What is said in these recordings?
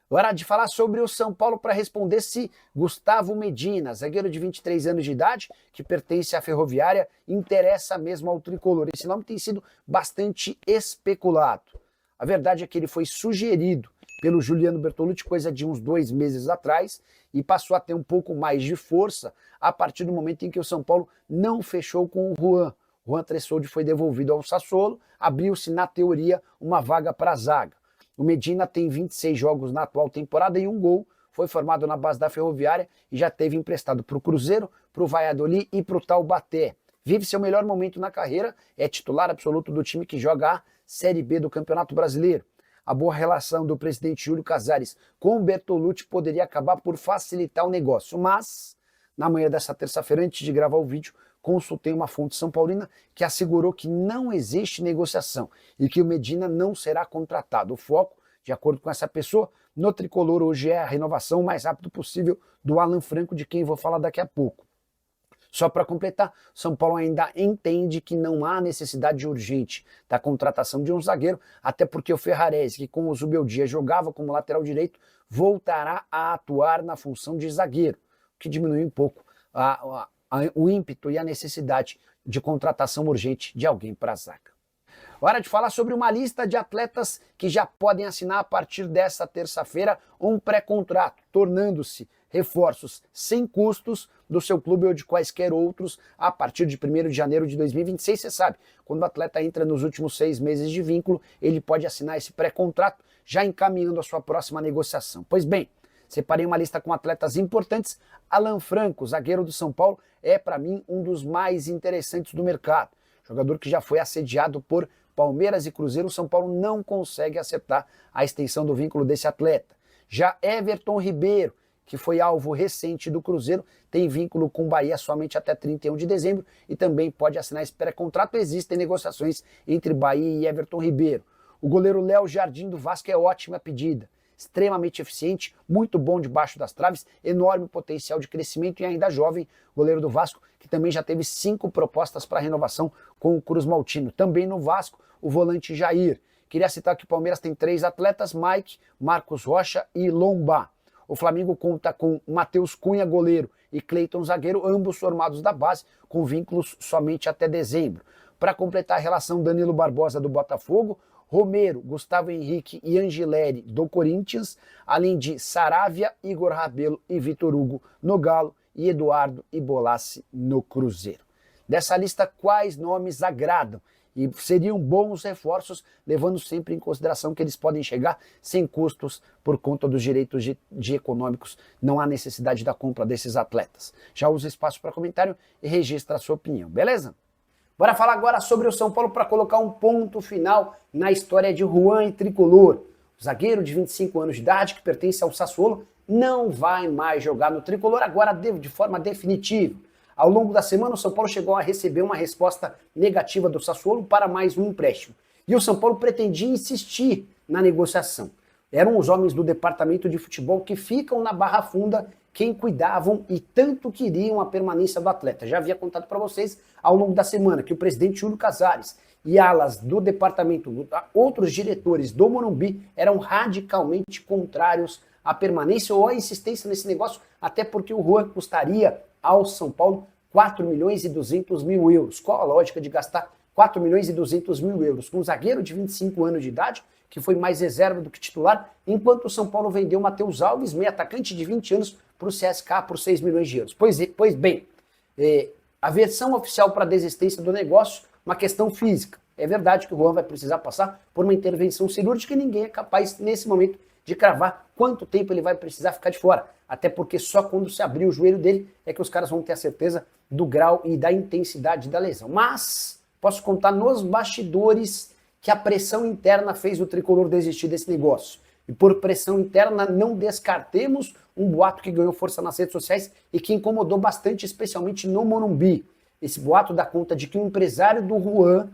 Hora de falar sobre o São Paulo para responder se Gustavo Medina, zagueiro de 23 anos de idade, que pertence à Ferroviária, interessa mesmo ao tricolor. Esse nome tem sido bastante especulado. A verdade é que ele foi sugerido pelo Juliano Bertolucci coisa de uns 2 meses atrás e passou a ter um pouco mais de força a partir do momento em que o São Paulo não fechou com o Juan. Juan Tressoldi foi devolvido ao Sassuolo, abriu-se na teoria uma vaga para a zaga. O Medina tem 26 jogos na atual temporada e um gol, foi formado na base da Ferroviária e já teve emprestado para o Cruzeiro, para o Valladolid e para o Taubaté. Vive seu melhor momento na carreira, é titular absoluto do time que joga a Série B do Campeonato Brasileiro. A boa relação do presidente Júlio Casares com o Bertolucci poderia acabar por facilitar o negócio, mas na manhã dessa terça-feira, antes de gravar o vídeo, consultei uma fonte são paulina que assegurou que não existe negociação e que o Medina não será contratado. O foco, de acordo com essa pessoa, no tricolor hoje é a renovação o mais rápido possível do Alan Franco, de quem vou falar daqui a pouco. Só para completar, São Paulo ainda entende que não há necessidade urgente da contratação de um zagueiro, até porque o Ferrarese, que com o Zubeldia jogava como lateral direito, voltará a atuar na função de zagueiro, o que diminui um pouco o ímpeto e a necessidade de contratação urgente de alguém para a zaga. Hora de falar sobre uma lista de atletas que já podem assinar a partir desta terça-feira um pré-contrato, tornando-se reforços sem custos do seu clube ou de quaisquer outros a partir de 1º de janeiro de 2026. Você sabe, quando o atleta entra nos últimos 6 meses de vínculo, ele pode assinar esse pré-contrato já encaminhando a sua próxima negociação. Pois bem, separei uma lista com atletas importantes. Alan Franco, zagueiro do São Paulo, é para mim um dos mais interessantes do mercado. Jogador que já foi assediado por Palmeiras e Cruzeiro, o São Paulo não consegue acertar a extensão do vínculo desse atleta. Já Everton Ribeiro, que foi alvo recente do Cruzeiro, tem vínculo com o Bahia somente até 31 de dezembro e também pode assinar esse pré-contrato. Existem negociações entre Bahia e Everton Ribeiro. O goleiro Léo Jardim do Vasco é ótima pedida. Extremamente eficiente, muito bom debaixo das traves, enorme potencial de crescimento e ainda jovem, goleiro do Vasco, que também já teve 5 propostas para renovação com o Cruz Maltino. Também no Vasco, o volante Jair. Queria citar que o Palmeiras tem 3 atletas, Mike, Marcos Rocha e Lomba. O Flamengo conta com Matheus Cunha, goleiro, e Cleiton, zagueiro, ambos formados da base, com vínculos somente até dezembro. Para completar a relação, Danilo Barbosa, do Botafogo, Romero, Gustavo Henrique e Angileri, do Corinthians, além de Saravia, Igor Rabelo e Vitor Hugo no Galo e Eduardo e Bolassi no Cruzeiro. Dessa lista, quais nomes agradam e seriam bons reforços, levando sempre em consideração que eles podem chegar sem custos por conta dos direitos de econômicos. Não há necessidade da compra desses atletas. Já usa espaço para comentário e registra a sua opinião, beleza? Bora falar agora sobre o São Paulo para colocar um ponto final na história de Juan e Tricolor. O zagueiro de 25 anos de idade, que pertence ao Sassuolo, não vai mais jogar no Tricolor agora de forma definitiva. Ao longo da semana, o São Paulo chegou a receber uma resposta negativa do Sassuolo para mais um empréstimo. E o São Paulo pretendia insistir na negociação. Eram os homens do departamento de futebol que ficam na Barra Funda quem cuidavam e tanto queriam a permanência do atleta. Já havia contado para vocês ao longo da semana que o presidente Júlio Casares e alas do departamento, outros diretores do Morumbi, eram radicalmente contrários à permanência ou à insistência nesse negócio, até porque o Juan custaria ao São Paulo 4 milhões e 200 mil euros. Qual a lógica de gastar 4 milhões e 200 mil euros com um zagueiro de 25 anos de idade, que foi mais reserva do que titular, enquanto o São Paulo vendeu Matheus Alves, meio atacante de 20 anos, para o CSKA por 6 milhões de euros. Pois bem, a versão oficial para a desistência do negócio, uma questão física. É verdade que o Juan vai precisar passar por uma intervenção cirúrgica e ninguém é capaz, nesse momento, de cravar quanto tempo ele vai precisar ficar de fora. Até porque só quando se abrir o joelho dele é que os caras vão ter a certeza do grau e da intensidade da lesão. Mas posso contar nos bastidores que a pressão interna fez o Tricolor desistir desse negócio. E por pressão interna, não descartemos um boato que ganhou força nas redes sociais e que incomodou bastante, especialmente no Morumbi. Esse boato dá conta de que o empresário do Juan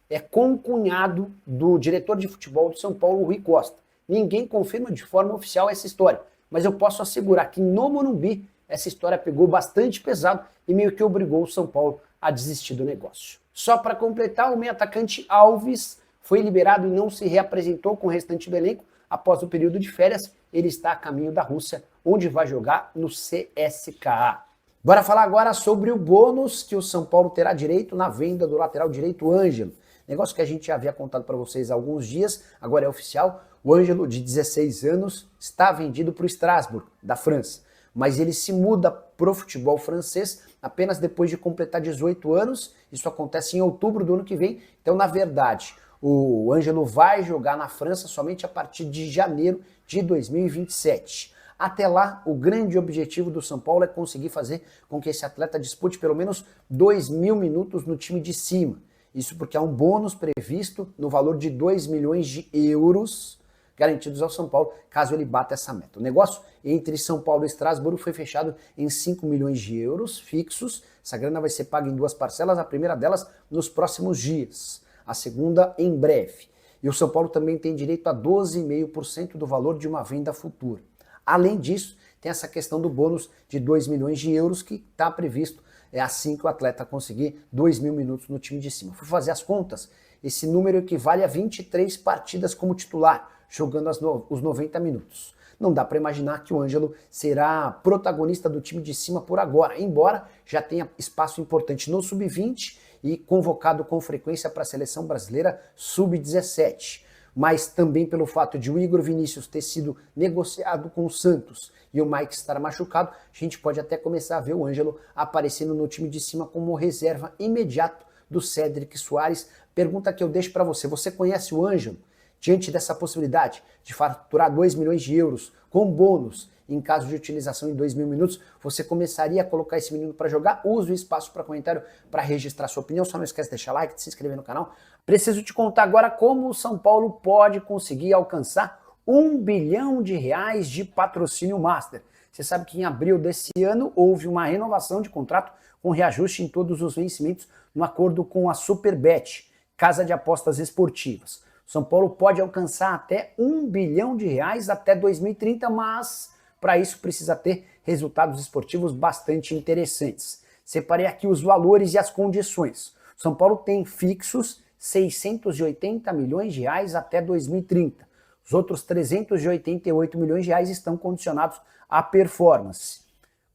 é concunhado do diretor de futebol do São Paulo, Rui Costa. Ninguém confirma de forma oficial essa história, mas eu posso assegurar que no Morumbi essa história pegou bastante pesado e meio que obrigou o São Paulo a desistir do negócio. Só para completar, o meio atacante Alves foi liberado e não se reapresentou com o restante do elenco após o período de férias, ele está a caminho da Rússia, onde vai jogar no CSKA. Bora falar agora sobre o bônus que o São Paulo terá direito na venda do lateral direito Ângelo. Negócio que a gente já havia contado para vocês há alguns dias, agora é oficial. O Ângelo, de 16 anos, está vendido para o Strasbourg, da França. Mas ele se muda para o futebol francês apenas depois de completar 18 anos. Isso acontece em outubro do ano que vem. Então, na verdade, o Ângelo vai jogar na França somente a partir de janeiro de 2027. Até lá, o grande objetivo do São Paulo é conseguir fazer com que esse atleta dispute pelo menos 2.000 minutos no time de cima. Isso porque há um bônus previsto no valor de 2 milhões de euros garantidos ao São Paulo, caso ele bata essa meta. O negócio entre São Paulo e Estrasburgo foi fechado em 5 milhões de euros fixos. Essa grana vai ser paga em 2 parcelas, a primeira delas nos próximos dias, a segunda em breve. E o São Paulo também tem direito a 12,5% do valor de uma venda futura. Além disso, tem essa questão do bônus de 2 milhões de euros que está previsto assim que o atleta conseguir 2.000 minutos no time de cima. Fui fazer as contas, esse número equivale a 23 partidas como titular, jogando os 90 minutos. Não dá para imaginar que o Ângelo será protagonista do time de cima por agora, embora já tenha espaço importante no sub-20 e convocado com frequência para a seleção brasileira sub-17. Mas também pelo fato de o Igor Vinícius ter sido negociado com o Santos e o Mike estar machucado, a gente pode até começar a ver o Ângelo aparecendo no time de cima como reserva imediato do Cédric Soares. Pergunta que eu deixo para você: você conhece o Ângelo? Diante dessa possibilidade de faturar 2 milhões de euros com bônus em caso de utilização em 2.000 minutos, você começaria a colocar esse menino para jogar? Use o espaço para comentário para registrar sua opinião. Só não esquece de deixar like, de se inscrever no canal. Preciso te contar agora como o São Paulo pode conseguir alcançar R$1 bilhão de patrocínio master. Você sabe que em abril desse ano houve uma renovação de contrato com reajuste em todos os vencimentos no acordo com a Superbet, casa de apostas esportivas. São Paulo pode alcançar até R$1 bilhão até 2030, mas para isso precisa ter resultados esportivos bastante interessantes. Separei aqui os valores e as condições. São Paulo tem fixos 680 milhões de reais até 2030. Os outros 388 milhões de reais estão condicionados à performance.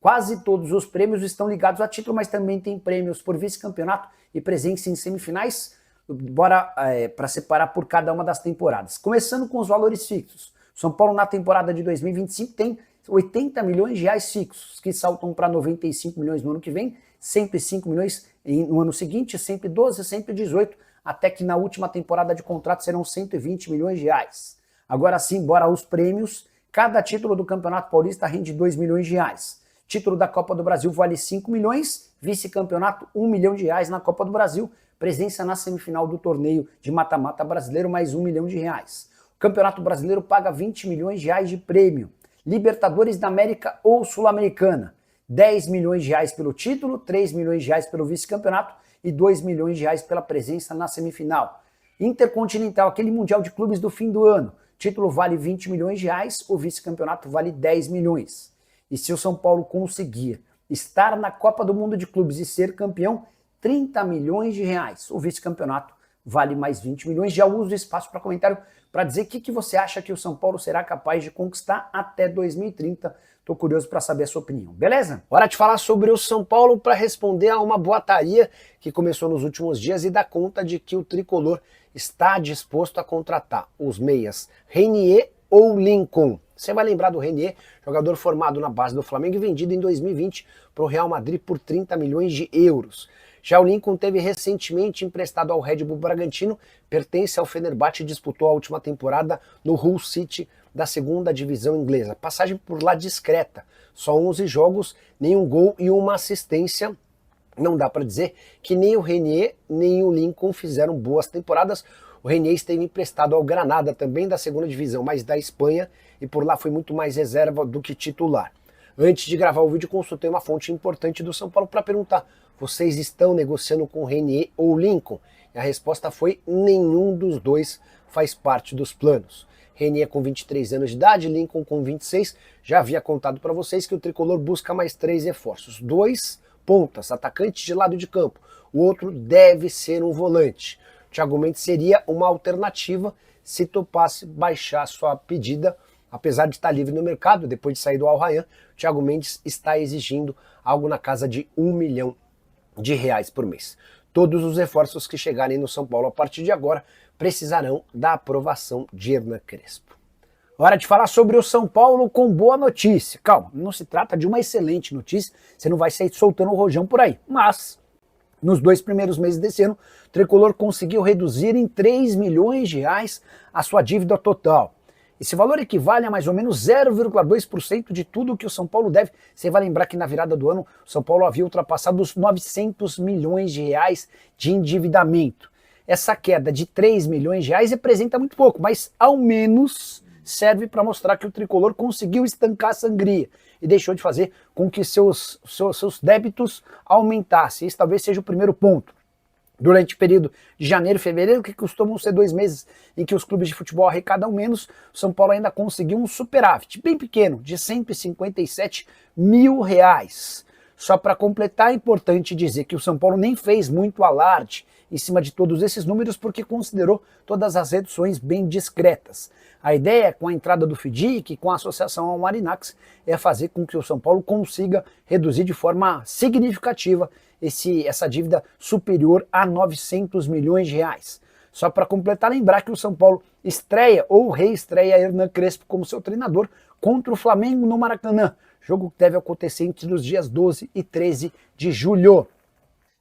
Quase todos os prêmios estão ligados a título, mas também tem prêmios por vice-campeonato e presença em semifinais. Bora para separar por cada uma das temporadas. Começando com os valores fixos. São Paulo na temporada de 2025 tem 80 milhões de reais fixos, que saltam para 95 milhões no ano que vem, sempre 5 milhões no ano seguinte, sempre 12, sempre 18, até que na última temporada de contrato serão 120 milhões de reais. Agora sim, bora aos prêmios. Cada título do Campeonato Paulista rende 2 milhões de reais. Título da Copa do Brasil vale 5 milhões, vice-campeonato 1 milhão de reais na Copa do Brasil, presença na semifinal do torneio de mata-mata brasileiro mais 1 milhão de reais. O Campeonato Brasileiro paga 20 milhões de reais de prêmio. Libertadores da América ou Sul-Americana, 10 milhões de reais pelo título, 3 milhões de reais pelo vice-campeonato e 2 milhões de reais pela presença na semifinal. Intercontinental, aquele Mundial de Clubes do fim do ano, título vale 20 milhões de reais, o vice-campeonato vale 10 milhões. E se o São Paulo conseguir estar na Copa do Mundo de Clubes e ser campeão, 30 milhões de reais. O vice-campeonato vale mais 20 milhões. Já uso o espaço para comentário para dizer o que você acha que o São Paulo será capaz de conquistar até 2030. Estou curioso para saber a sua opinião, beleza? Hora de falar sobre o São Paulo para responder a uma boataria que começou nos últimos dias e dá conta de que o tricolor está disposto a contratar os meias Renier ou Lincoln. Você vai lembrar do Renier, jogador formado na base do Flamengo e vendido em 2020 para o Real Madrid por 30 milhões de euros. Já o Lincoln teve recentemente emprestado ao Red Bull Bragantino, pertence ao Fenerbahçe e disputou a última temporada no Hull City da segunda divisão inglesa. Passagem por lá discreta, só 11 jogos, nenhum gol e uma assistência. Não dá para dizer que nem o Renier nem o Lincoln fizeram boas temporadas. O Renier esteve emprestado ao Granada, também da segunda divisão, mas da Espanha, e por lá foi muito mais reserva do que titular. Antes de gravar o vídeo, consultei uma fonte importante do São Paulo para perguntar: vocês estão negociando com Renier ou Lincoln? E a resposta foi: nenhum dos dois faz parte dos planos. Renier com 23 anos de idade, Lincoln com 26. Já havia contado para vocês que o tricolor busca mais 3 reforços. 2 pontas, atacantes de lado de campo. O outro deve ser um volante. O Thiago Mendes seria uma alternativa se topasse baixar sua pedida, apesar de estar livre no mercado, depois de sair do Al Rayyan, o Thiago Mendes está exigindo algo na casa de R$1 milhão por mês. Todos os reforços que chegarem no São Paulo a partir de agora precisarão da aprovação de Hernan Crespo. Hora de falar sobre o São Paulo com boa notícia. Calma, não se trata de uma excelente notícia, você não vai sair soltando o rojão por aí. Mas, nos 2 primeiros meses desse ano, o Tricolor conseguiu reduzir em R$3 milhões a sua dívida total. Esse valor equivale a mais ou menos 0,2% de tudo que o São Paulo deve. Você vai lembrar que na virada do ano, o São Paulo havia ultrapassado os R$900 milhões de endividamento. Essa queda de R$3 milhões representa muito pouco, mas ao menos serve para mostrar que o Tricolor conseguiu estancar a sangria e deixou de fazer com que seus débitos aumentassem. Esse talvez seja o primeiro ponto. Durante o período de janeiro e fevereiro, que costumam ser 2 meses em que os clubes de futebol arrecadam menos, o São Paulo ainda conseguiu um superávit bem pequeno, de R$157 mil. Só para completar, é importante dizer que o São Paulo nem fez muito alarde em cima de todos esses números porque considerou todas as reduções bem discretas. A ideia, com a entrada do FDIC e com a associação ao Marinax, é fazer com que o São Paulo consiga reduzir de forma significativa essa dívida superior a R$900 milhões. Só para completar, lembrar que o São Paulo estreia ou reestreia Hernan Crespo como seu treinador contra o Flamengo no Maracanã, jogo que deve acontecer entre os dias 12 e 13 de julho.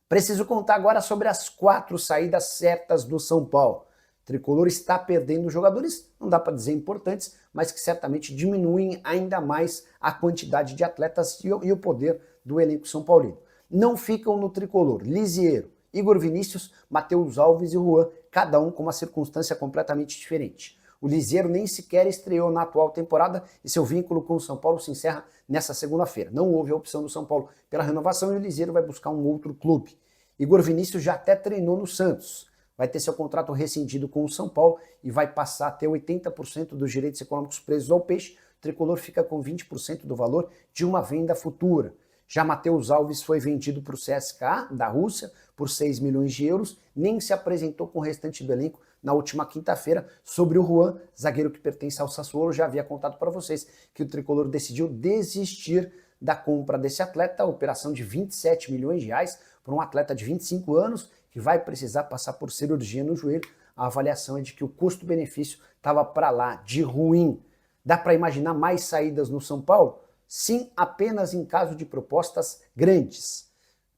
Preciso contar agora sobre as 4 saídas certas do São Paulo. O Tricolor está perdendo jogadores, não dá para dizer importantes, mas que certamente diminuem ainda mais a quantidade de atletas e o poder do elenco São Paulino. Não ficam no Tricolor Lisiero, Igor Vinícius, Matheus Alves e Juan, cada um com uma circunstância completamente diferente. O Lisiero nem sequer estreou na atual temporada e seu vínculo com o São Paulo se encerra nessa segunda-feira. Não houve a opção do São Paulo pela renovação e o Lisiero vai buscar um outro clube. Igor Vinícius já até treinou no Santos. Vai ter seu contrato rescindido com o São Paulo e vai passar a ter 80% dos direitos econômicos presos ao Peixe. O Tricolor fica com 20% do valor de uma venda futura. Já Matheus Alves foi vendido para o CSKA da Rússia por 6 milhões de euros, nem se apresentou com o restante do elenco na última quinta-feira. Sobre o Juan, zagueiro que pertence ao Sassuolo, já havia contado para vocês que o Tricolor decidiu desistir da compra desse atleta, a operação de 27 milhões de reais para um atleta de 25 anos que vai precisar passar por cirurgia no joelho. A avaliação é de que o custo-benefício estava para lá de ruim. Dá para imaginar mais saídas no São Paulo? Sim, apenas em caso de propostas grandes,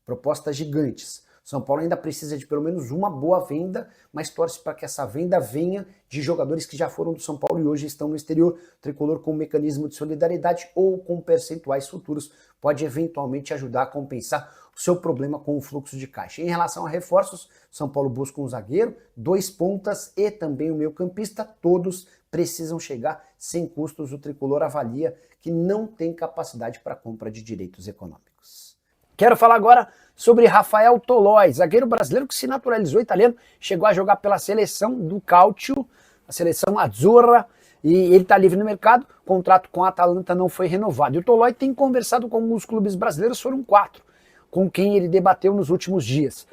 propostas gigantes. São Paulo ainda precisa de pelo menos uma boa venda, mas torce para que essa venda venha de jogadores que já foram do São Paulo e hoje estão no exterior. O Tricolor, com um mecanismo de solidariedade ou com percentuais futuros, pode eventualmente ajudar a compensar o seu problema com o fluxo de caixa. Em relação a reforços, São Paulo busca um zagueiro, 2 pontas e também um meio-campista. Todos precisam chegar sem custos. O Tricolor avalia que não tem capacidade para compra de direitos econômicos. Quero falar agora sobre Rafael Tolói, zagueiro brasileiro que se naturalizou italiano, chegou a jogar pela seleção do Calcio, a seleção Azzurra, e ele está livre no mercado, o contrato com a Atalanta não foi renovado. E o Tolói tem conversado com alguns clubes brasileiros, foram 4, com quem ele debateu nos últimos dias.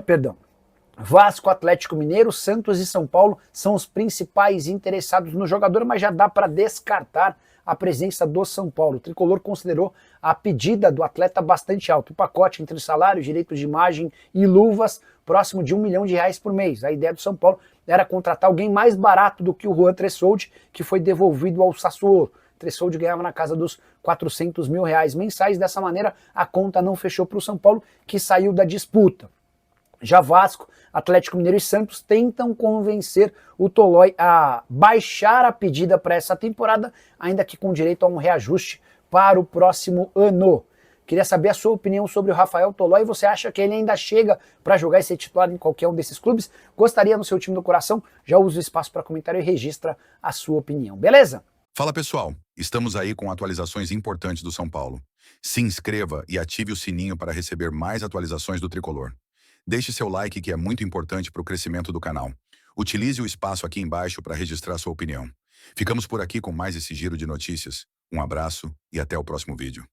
Perdão. Vasco, Atlético Mineiro, Santos e São Paulo são os principais interessados no jogador, mas já dá para descartar a presença do São Paulo. O Tricolor considerou a pedida do atleta bastante alta. O pacote entre salário, direitos de imagem e luvas, próximo de R$1 milhão por mês. A ideia do São Paulo era contratar alguém mais barato do que o Juan Tressoldi, que foi devolvido ao Sassuolo. Tressoldi ganhava na casa dos R$400 mil mensais. Dessa maneira, a conta não fechou para o São Paulo, que saiu da disputa. Já Vasco, Atlético Mineiro e Santos tentam convencer o Tolói a baixar a pedida para essa temporada, ainda que com direito a um reajuste para o próximo ano. Queria saber a sua opinião sobre o Rafael Tolói. Você acha que ele ainda chega para jogar e ser titular em qualquer um desses clubes? Gostaria no seu time do coração? Já usa o espaço para comentário e registra a sua opinião, beleza? Fala pessoal, estamos aí com atualizações importantes do São Paulo. Se inscreva e ative o sininho para receber mais atualizações do Tricolor. Deixe seu like, que é muito importante para o crescimento do canal. Utilize o espaço aqui embaixo para registrar sua opinião. Ficamos por aqui com mais esse giro de notícias. Um abraço e até o próximo vídeo.